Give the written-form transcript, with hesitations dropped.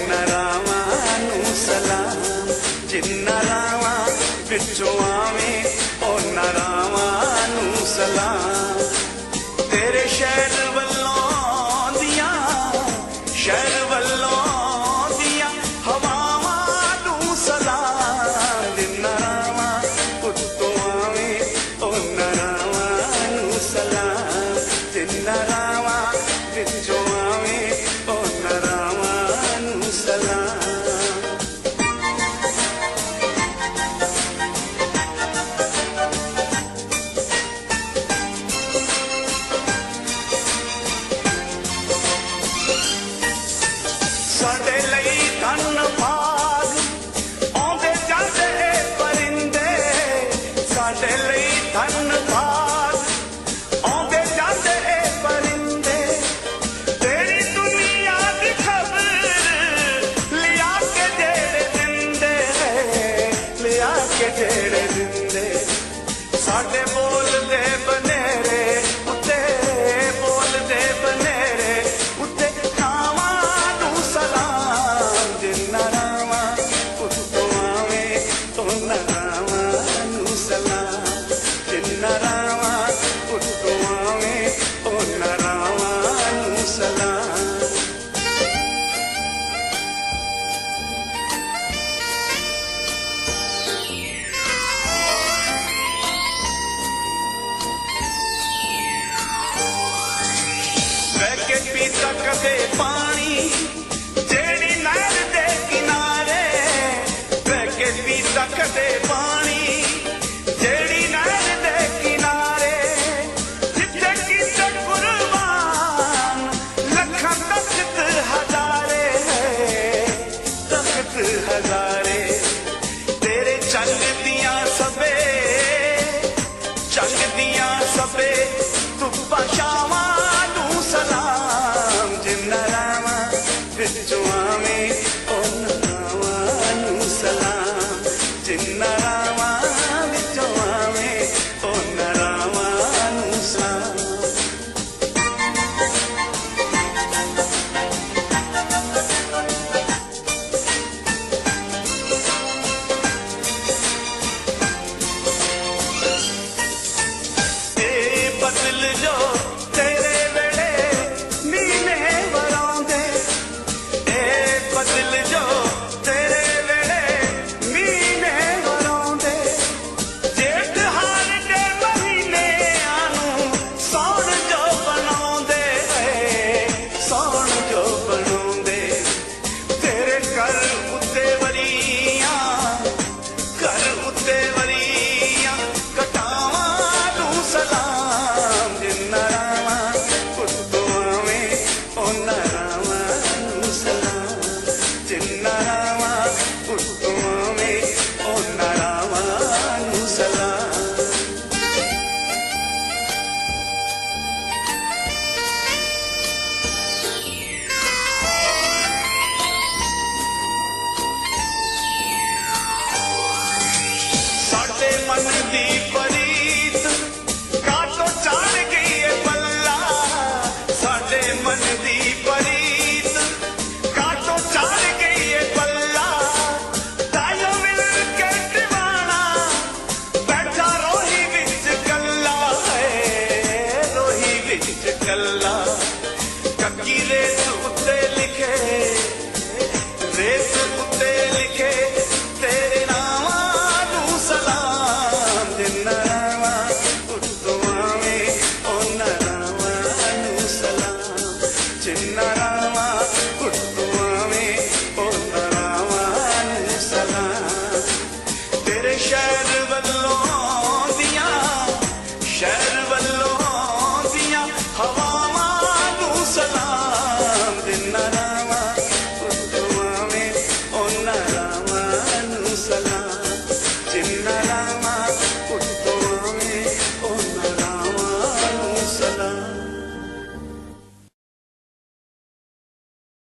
रावां नूं सलाम जिन्ना रावां विचों आवे उन्हां रावां नूं सलाम तेरे शहर वल्लों दियां शहर वल्लों दियां हवावां नूं सलाम जिन्ना रावां उत्तों आवे उन्हां रावां नूं सलाम जिन्ना रावां विचों आवे उन्हां रावां नूं सलाम साडे लई धन भाग आउंदे जांदे परिंदे साडे लई धन भाग आउंदे जांदे परिंदे तेरी दुनिया दी खबर लिया के जेड़े दिंदे लिया के जेड़े दिंदे साडे बोलदे बनेरे उत्ते बोलदे बनेरे उत्ते पीता कदे पानी जेड़ी नहर दे किनारे बैके पीता कदे पानी जेड़ी नहर दे किनारे जिथे कीते कुर्बान लखां तख्त हजारे तेरे चंग दियां सबे धुप्पां छावां नूं सलाम जिन्ना रावां विचों आवे